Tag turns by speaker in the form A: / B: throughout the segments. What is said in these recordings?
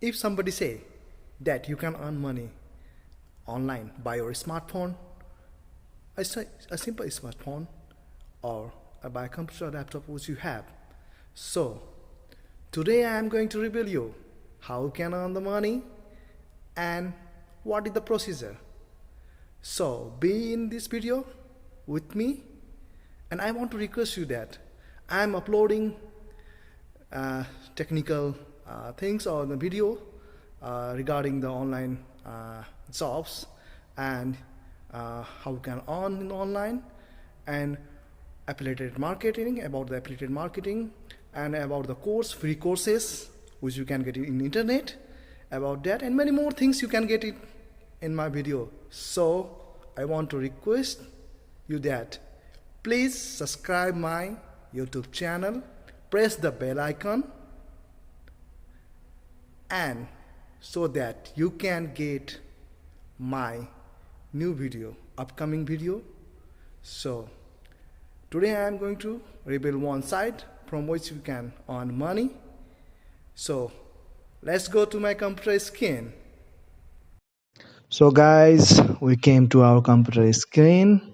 A: If somebody say that you can earn money online by your smartphone, a simple smartphone, or by a computer or laptop which you have. So today I am going to reveal you how you can earn the money and what is the procedure. So be in this video with me, and I want to request you that I am uploading technical things on the video regarding the online jobs and how you can earn in online, and affiliated marketing, about the affiliated marketing, and about the free courses which you can get in internet, about that and many more things you can get it in my video. So I want to request you that please subscribe my YouTube channel, press the bell icon, and so that you can get my new video, upcoming video. So today I am going to reveal one site from which you can earn money. So let's go to my computer screen. So guys, we came to our computer screen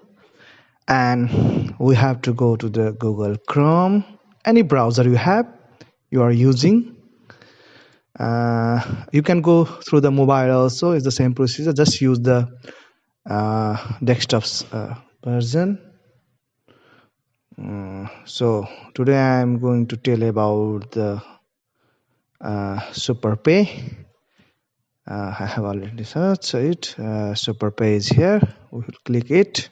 A: and we have to go to the Google Chrome, any browser you are using. You can go through the mobile also, it's the same procedure, just use the desktop's version. So today I am going to tell about the SuperPay. I have already searched it. SuperPay is here. We will click it.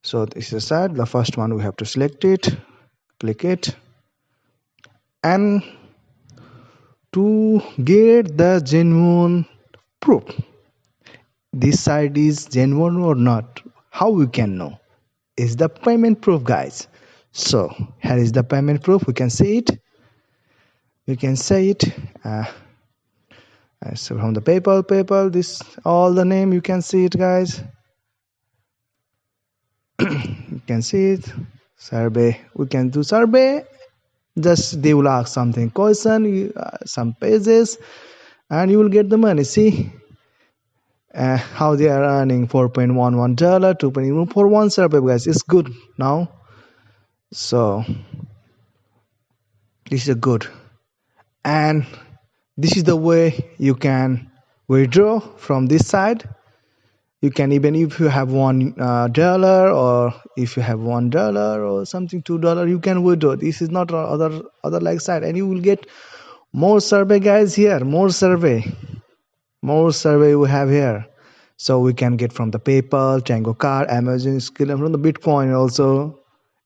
A: So this is the site. The first one we have to select it, click it, and to get the genuine proof, this site is genuine or not, how we can know? Is the payment proof, guys. So here is the payment proof. We can see it. You can say it. So from the PayPal, this all the name you can see it, guys. You can see it. Survey. We can do survey. Just they will ask something question, some pages, and you will get the money. See how they are earning $4.11, $2.1 for one survey, guys. It's good now. So this is good, and this is the way you can withdraw from this side. You can, even if you have $1 or if you have $1 or something, $2, you can withdraw. This is not other like side, and you will get more survey, guys. Here more survey we have here. So we can get from the PayPal, Tango Card, Amazon, Skill, and from the Bitcoin also.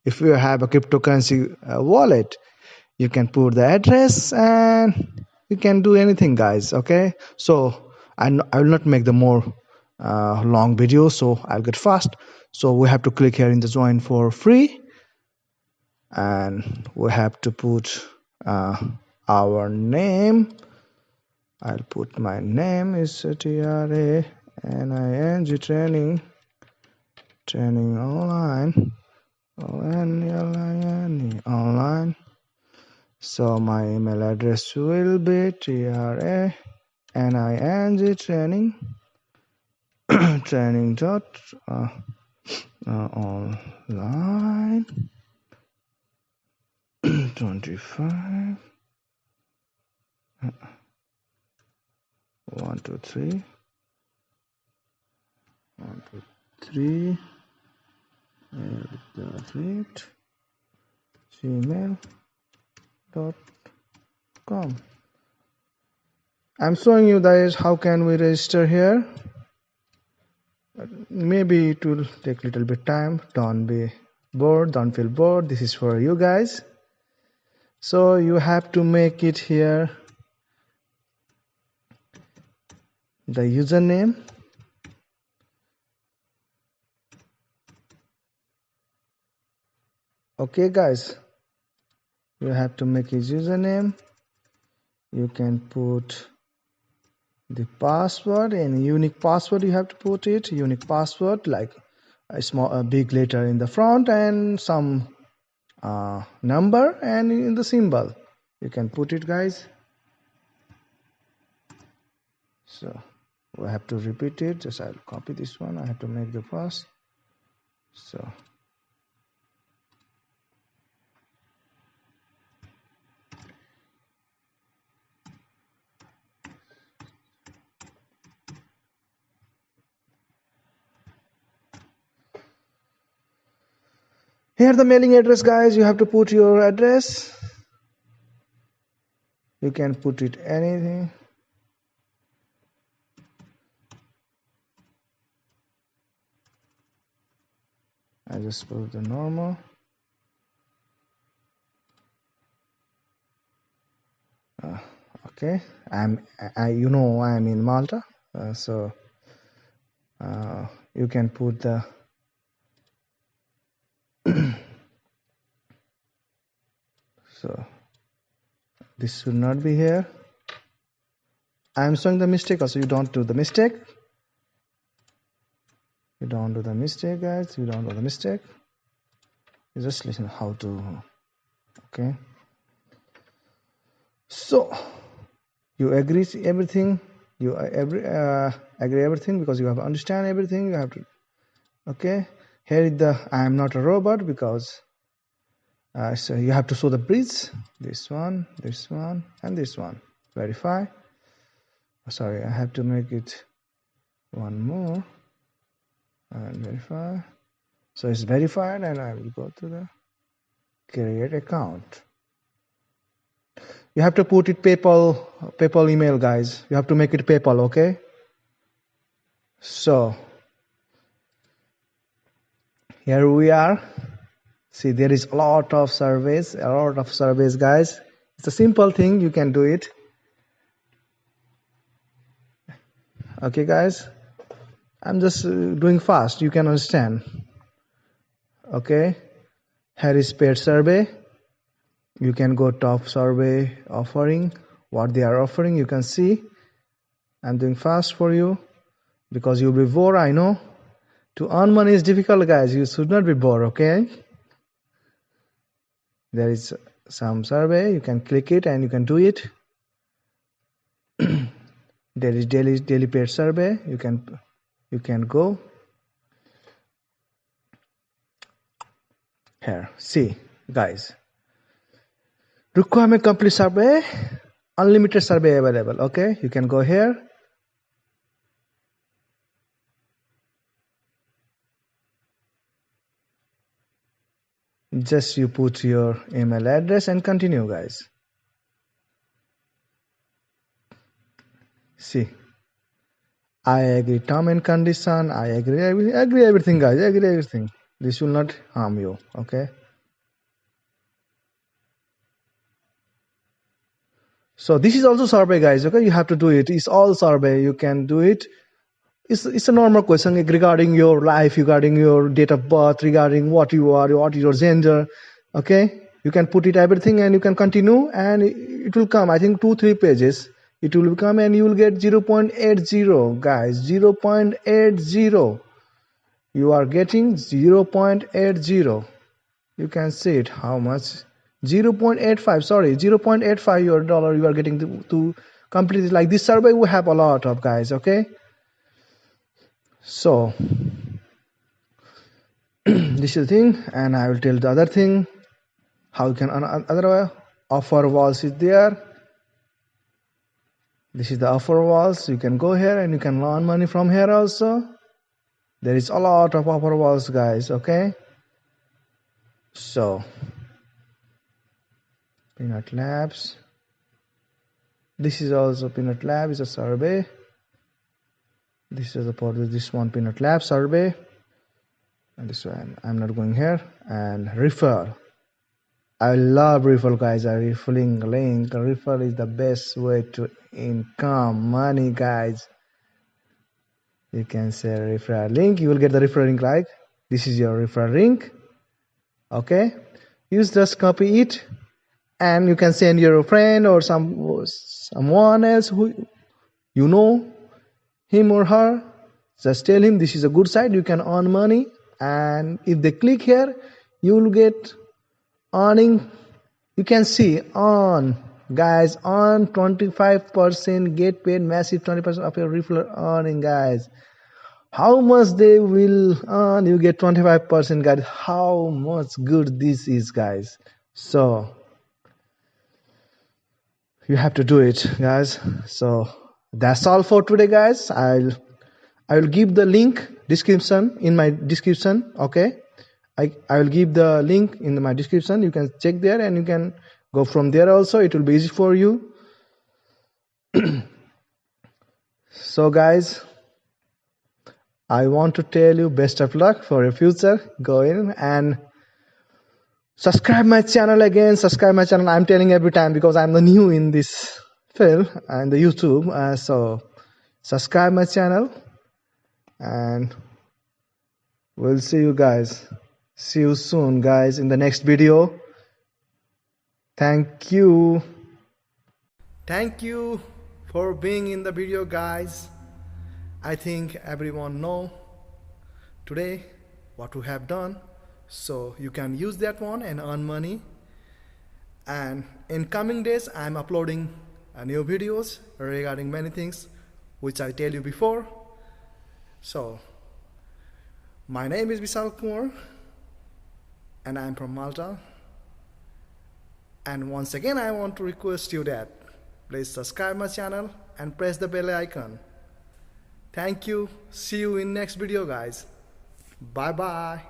A: If you have a cryptocurrency wallet, you can put the address and you can do anything, guys. Okay, so I will not make the more long video, so I'll get fast. So we have to click here in the join for free, and we have to put our name. I'll put my name is TRANING training online, online. So my email address will be TRANING training dot online 25 1 2 3 1 2 3 gmail.com. I'm showing you guys how can we register here. Maybe it will take a little bit time. Don't be bored, don't feel bored. This is for you guys. So you have to make it here the username. Okay, guys, you have to make his username. You can put the password, and unique password you have to put it. Unique password, like a big letter in the front and some number, and in the symbol you can put it, guys. So we have to repeat it. Just I'll copy this one. I have to make the first. So here the mailing address, guys. You have to put your address. You can put it anything. I just put the normal. Okay, I'm in Malta, so you can put the so this should not be here. I'm showing the mistake also. You don't do the mistake. You don't do the mistake, guys. You don't do the mistake. You just listen how to. Okay. So you agree everything. You agree everything because you have to understand everything. You have to. Okay. Here is the I am not a robot because so you have to show the bridge. This one, and this one. Verify. Sorry, I have to make it one more and verify. So it's verified, and I will go to the create account. You have to put it PayPal email, guys. You have to make it PayPal, okay? So here we are. See, there is a lot of surveys, guys. It's a simple thing. You can do it. Okay, guys. I'm just doing fast. You can understand. Okay. Here is paid survey. You can go top survey offering. What they are offering, you can see. I'm doing fast for you because you'll be bored, I know. To earn money is difficult, guys. You should not be bored, okay? There is some survey. You can click it and you can do it. There is daily paid survey. You can go here. See, guys. Requirement complete survey. Unlimited survey available. Okay, you can go here. Just you put your email address and continue, guys. See, I agree term and condition. I agree everything, guys. Agree everything. This will not harm you. Okay. So this is also survey, guys. Okay, you have to do it. It's all survey. You can do it. It's a normal question regarding your life, regarding your date of birth, regarding what you are, what is your gender. Okay, you can put it everything and you can continue and it will come. I think 2-3 pages. It will come and you will get 0.80, guys. 0.80. You are getting 0.80. You can see it. How much? 0.85. Sorry, 0.85 your dollar. You are getting to complete it. Like this survey, we have a lot of, guys. Okay. So this is the thing, and I will tell the other thing. How you can other offer walls is there. This is the offer walls. You can go here and you can earn money from here also. There is a lot of offer walls, guys. Okay. So Peanut Labs. This is also Peanut Lab. Is a survey. This is for this one Peanut Lab survey. And this one I'm not going here. And refer. I love referral, guys. A referring link. Referral is the best way to income money, guys. You can say referral link. You will get the referral link, right? This is your referral link. Okay. You just copy it, and you can send your friend or someone else who you know, him or her. Just tell him this is a good site. You can earn money, and if they click here, you will get earning. You can see on guys, earn 25%, get paid massive 20% of your referral earning, guys. How much they will earn? You get 25%, guys. How much good this is, guys. So you have to do it, guys. So that's all for today, guys. I will give the link description in my description. Okay, I will give the link in my description. You can check there and you can go from there also. It will be easy for you. So guys, I want to tell you best of luck for your future. Go in and subscribe my channel again. Subscribe my channel. I'm telling every time because I'm the new in this field and the YouTube. So subscribe my channel and we'll see you guys. See you soon, guys, in the next video. Thank you. Thank you for being in the video, guys. I think everyone know today what we have done. So you can use that one and earn money. And in coming days, I'm uploading new videos regarding many things which I tell you before. So my name is Vishal Kumar and I'm from Malta. And once again, I want to request you that please subscribe my channel and press the bell icon. Thank you. See you in next video, guys. Bye bye.